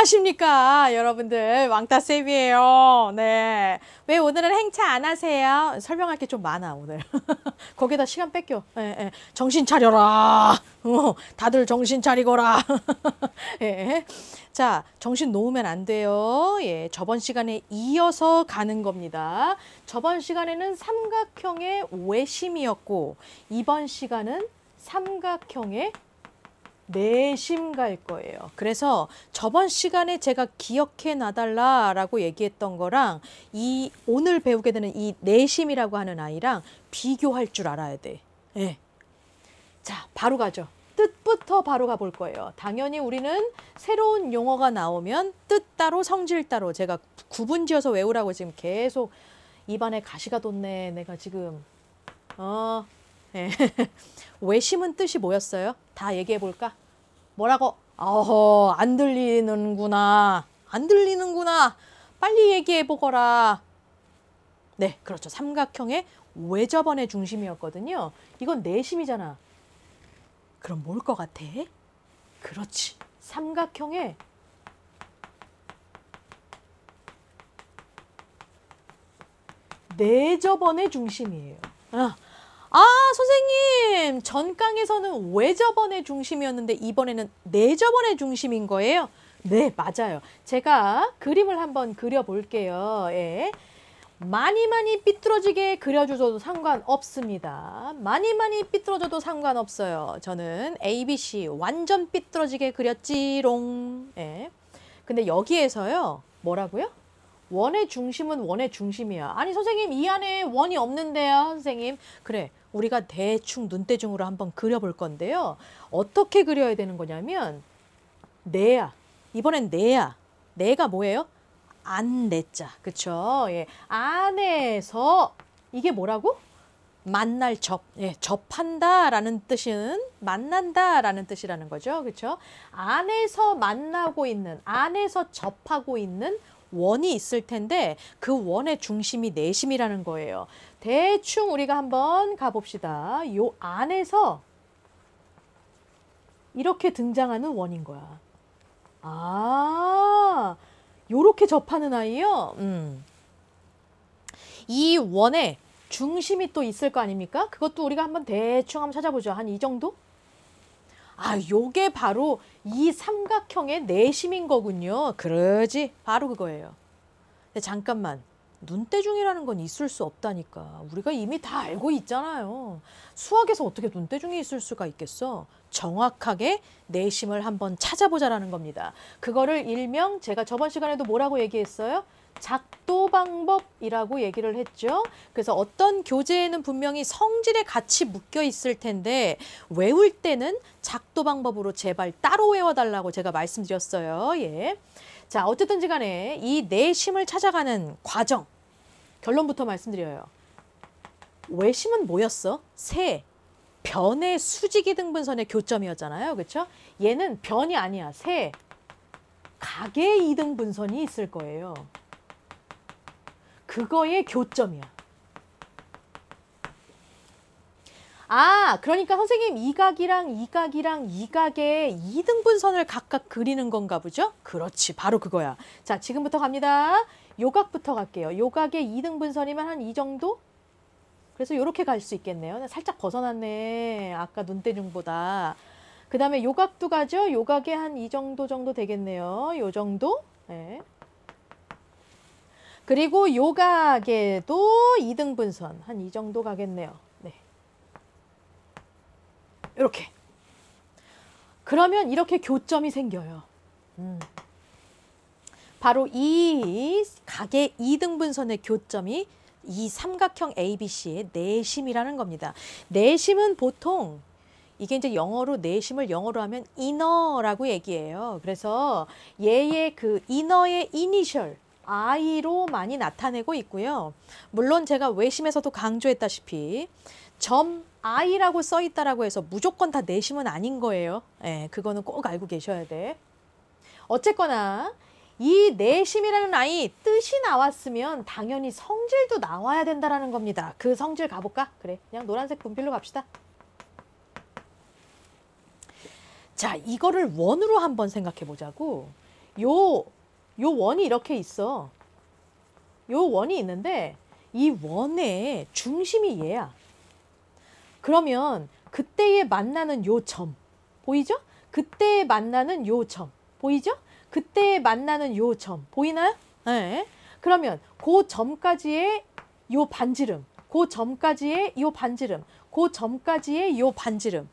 안녕하십니까 여러분들, 왕따쌤이에요. 네, 왜 오늘은 행차 안 하세요? 설명할 게 좀 많아 오늘. 거기다 시간 뺏겨. 정신 차려라. 다들 정신 차리거라. 예. 자, 정신 놓으면 안 돼요. 예, 저번 시간에 이어서 가는 겁니다. 저번 시간에는 삼각형의 외심이었고, 이번 시간은 삼각형의 내심 갈 거예요. 그래서 저번 시간에 제가 기억해 놔달라라고 얘기했던 거랑 이 오늘 배우게 되는 이 내심이라고 하는 아이랑 비교할 줄 알아야 돼. 예. 자, 바로 가죠. 뜻부터 바로 가볼 거예요. 당연히 우리는 새로운 용어가 나오면 뜻 따로 성질 따로 제가 구분 지어서 외우라고 지금 계속 입안에 가시가 돋네. 내가 지금 예. 외심은 뜻이 뭐였어요? 다 얘기해 볼까? 뭐라고? 안 들리는구나. 안 들리는구나. 빨리 얘기해 보거라. 네, 그렇죠. 삼각형의 외접원의 중심이었거든요. 이건 내심이잖아. 그럼 뭘 것 같아? 그렇지. 삼각형의 내접원의 중심이에요. 선생님, 전 강에서는 외접원의 중심이었는데 이번에는 내접원의 중심인 거예요? 네, 맞아요. 제가 그림을 한번 그려볼게요. 예. 많이 삐뚤어지게 그려줘도 상관없습니다. 많이 삐뚤어져도 상관없어요. 저는 ABC 완전 삐뚤어지게 그렸지롱. 예. 근데 여기에서요, 뭐라고요? 원의 중심은 원의 중심이야. 아니 선생님, 이 안에 원이 없는데요 선생님. 그래, 우리가 대충 눈대중으로 한번 그려볼 건데요. 어떻게 그려야 되는 거냐면 내야. 이번엔 내야. 내가 뭐예요? 안 내자. 그쵸? 예. 안에서 이게 뭐라고? 만날 접. 예, 접한다라는 뜻은 만난다라는 뜻이라는 거죠. 그쵸? 안에서 만나고 있는, 안에서 접하고 있는 원이 있을 텐데 그 원의 중심이 내심이라는 거예요. 대충 우리가 한번 가봅시다. 요 안에서 이렇게 등장하는 원인 거야. 요렇게 접하는 아이요. 이 원의 중심이 또 있을 거 아닙니까? 그것도 우리가 한번 대충 한번 찾아보죠. 한 이 정도? 요게 바로 이 삼각형의 내심인 거군요. 그러지? 바로 그거예요. 근데 잠깐만, 눈대중이라는 건 있을 수 없다니까. 우리가 이미 다 알고 있잖아요. 수학에서 어떻게 눈대중이 있을 수가 있겠어? 정확하게 내심을 한번 찾아보자라는 겁니다. 그거를 일명 제가 저번 시간에도 뭐라고 얘기했어요? 작도 방법이라고 얘기를 했죠. 그래서 어떤 교재에는 분명히 성질에 같이 묶여 있을 텐데 외울 때는 작도 방법으로 제발 따로 외워달라고 제가 말씀드렸어요. 예. 자, 어쨌든지 간에 이 내심을 찾아가는 과정, 결론부터 말씀드려요. 외심은 뭐였어? 세, 변의 수직이 등분선의 교점이었잖아요. 그렇죠? 얘는 변이 아니야. 세, 각의 이등분선이 있을 거예요. 그거의 교점이야. 그러니까 선생님, 이 각이랑 이 각이랑 이 각의 이등분선을 각각 그리는 건가 보죠? 그렇지, 바로 그거야. 자, 지금부터 갑니다. 요 각부터 갈게요. 요 각의 이등분선이면 한 이 정도? 그래서 요렇게 갈 수 있겠네요. 살짝 벗어났네. 아까 눈대중보다. 그 다음에 요 각도 가죠? 요 각에 한 이 정도 되겠네요. 요 정도? 네. 그리고 요 각에도 이등분선 한 이 정도 가겠네요. 네. 이렇게. 그러면 이렇게 교점이 생겨요. 바로 이 각의 이등분선의 교점이 이 삼각형 ABC의 내심이라는 겁니다. 내심은 보통 이게 이제 영어로 내심을 영어로 하면 inner라고 얘기해요. 그래서 얘의 그 inner의 이니셜 I로 많이 나타내고 있고요. 물론 제가 외심에서도 강조했다시피 점 I라고 써 있다라고 해서 무조건 다 내심은 아닌 거예요. 예, 그거는 꼭 알고 계셔야 돼. 어쨌거나 이 내심이라는 아이 뜻이 나왔으면 당연히 성질도 나와야 된다라는 겁니다. 그 성질 가볼까? 그래, 그냥 노란색 분필로 갑시다. 자, 이거를 원으로 한번 생각해 보자고. 요 원이 이렇게 있어. 요 원이 있는데 이 원의 중심이 얘야. 그러면 그때에 만나는 요 점 보이죠? 그때에 만나는 요 점 보이죠? 그때에 만나는 요 점 보이나요? 네. 그러면 그 점까지의 요 반지름, 그 점까지의 요 반지름, 그 점까지의 요 반지름,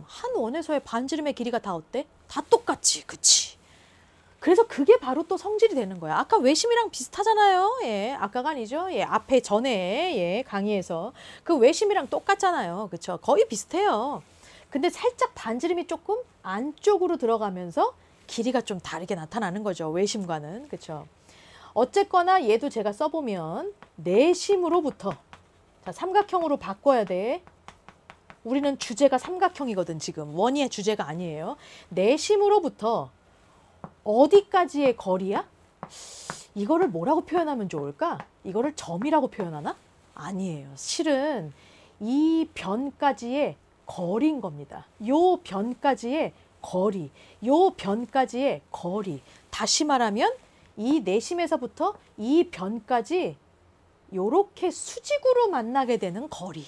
한 원에서의 반지름의 길이가 다 어때? 다 똑같지, 그치? 그래서 그게 바로 또 성질이 되는 거야. 아까 외심이랑 비슷하잖아요. 예, 아까가 아니죠. 예, 앞에 전에 예, 강의에서 그 외심이랑 똑같잖아요. 그렇죠? 거의 비슷해요. 근데 살짝 반지름이 조금 안쪽으로 들어가면서 길이가 좀 다르게 나타나는 거죠. 외심과는. 그렇죠? 어쨌거나 얘도 제가 써보면 내심으로부터 자, 삼각형으로 바꿔야 돼. 우리는 주제가 삼각형이거든. 지금 원의 주제가 아니에요. 내심으로부터 어디까지의 거리야? 이거를 뭐라고 표현하면 좋을까? 이거를 점이라고 표현하나? 아니에요. 실은 이 변까지의 거리인 겁니다. 요 변까지의 거리, 요 변까지의 거리. 다시 말하면 이 내심에서부터 이 변까지 요렇게 수직으로 만나게 되는 거리.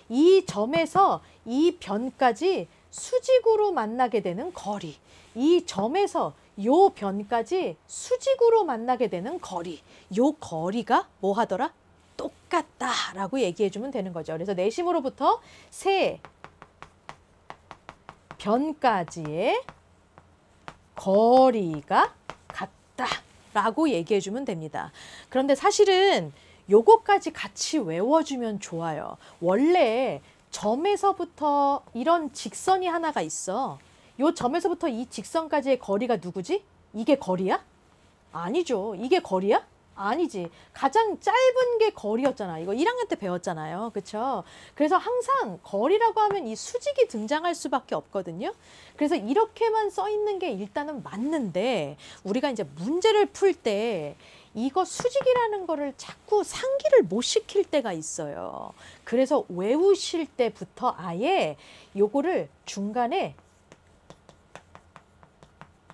이 점에서 이 변까지 수직으로 만나게 되는 거리. 이 점에서 요 변까지 수직으로 만나게 되는 거리. 요 거리가 뭐 하더라? 똑같다라고 얘기해 주면 되는 거죠. 그래서 내심으로부터 세 변까지의 거리가 같다라고 얘기해 주면 됩니다. 그런데 사실은 요거까지 같이 외워주면 좋아요. 원래 점에서부터 이런 직선이 하나가 있어. 요 점에서부터 이 직선까지의 거리가 누구지? 이게 거리야? 아니죠. 이게 거리야? 아니지. 가장 짧은 게 거리였잖아. 이거 1학년 때 배웠잖아요. 그렇죠? 그래서 항상 거리라고 하면 이 수직이 등장할 수밖에 없거든요. 그래서 이렇게만 써 있는 게 일단은 맞는데 우리가 이제 문제를 풀 때 이거 수직이라는 거를 자꾸 상기를 못 시킬 때가 있어요. 그래서 외우실 때부터 아예 요거를 중간에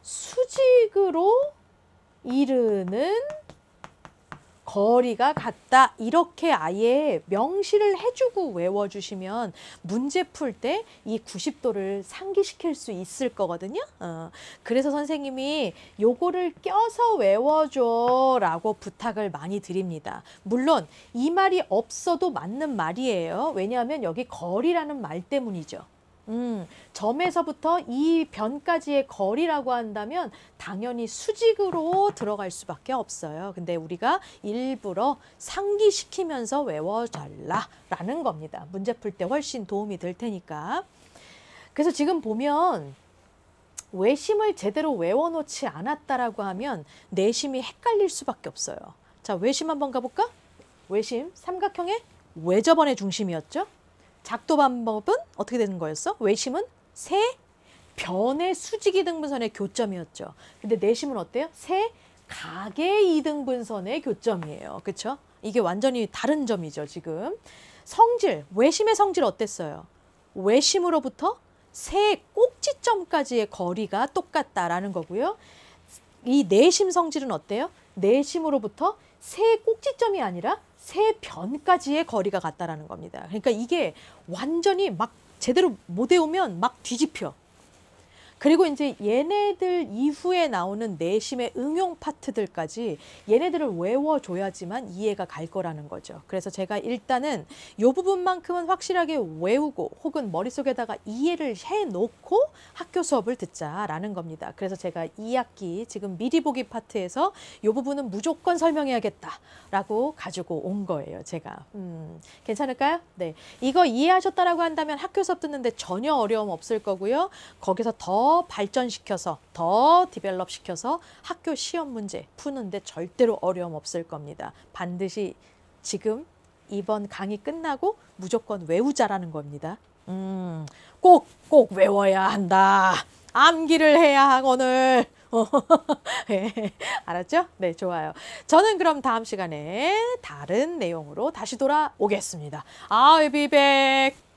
수직으로 이르는 거리가 같다. 이렇게 아예 명시를 해주고 외워주시면 문제 풀 때 이 90도를 상기시킬 수 있을 거거든요. 그래서 선생님이 요거를 껴서 외워줘 라고 부탁을 많이 드립니다. 물론 이 말이 없어도 맞는 말이에요. 왜냐하면 여기 거리라는 말 때문이죠. 점에서부터 이 변까지의 거리라고 한다면 당연히 수직으로 들어갈 수밖에 없어요. 근데 우리가 일부러 상기시키면서 외워달라라는 겁니다. 문제 풀 때 훨씬 도움이 될 테니까. 그래서 지금 보면 외심을 제대로 외워놓지 않았다라고 하면 내심이 헷갈릴 수밖에 없어요. 자, 외심 한번 가볼까? 외심, 삼각형의 외접원의 중심이었죠? 작도 방법은 어떻게 되는 거였어? 외심은 세 변의 수직 이등분선의 교점이었죠. 근데 내심은 어때요? 세 각의 이등분선의 교점이에요. 그렇죠? 이게 완전히 다른 점이죠, 지금. 성질, 외심의 성질 어땠어요? 외심으로부터 세 꼭지점까지의 거리가 똑같다라는 거고요. 이 내심 성질은 어때요? 내심으로부터 세 꼭지점이 아니라 세 변까지의 거리가 같다라는 겁니다. 그러니까 이게 완전히 막 제대로 못 외우면 막 뒤집혀. 그리고 이제 얘네들 이후에 나오는 내심의 응용 파트들까지 얘네들을 외워줘야지만 이해가 갈 거라는 거죠. 그래서 제가 일단은 이 부분만큼은 확실하게 외우고 혹은 머릿속에다가 이해를 해놓고 학교 수업을 듣자라는 겁니다. 그래서 제가 2학기 지금 미리 보기 파트에서 이 부분은 무조건 설명해야겠다라고 가지고 온 거예요. 제가. 괜찮을까요? 네, 이거 이해하셨다라고 한다면 학교 수업 듣는데 전혀 어려움 없을 거고요. 거기서 더 발전시켜서 더 디벨롭 시켜서 학교 시험 문제 푸는데 절대로 어려움 없을 겁니다. 반드시 지금 이번 강의 끝나고 무조건 외우자라는 겁니다. 꼭 외워야 한다. 암기를 해야 하거늘. 네, 알았죠? 네, 좋아요. 저는 그럼 다음 시간에 다른 내용으로 다시 돌아오겠습니다. I'll be back.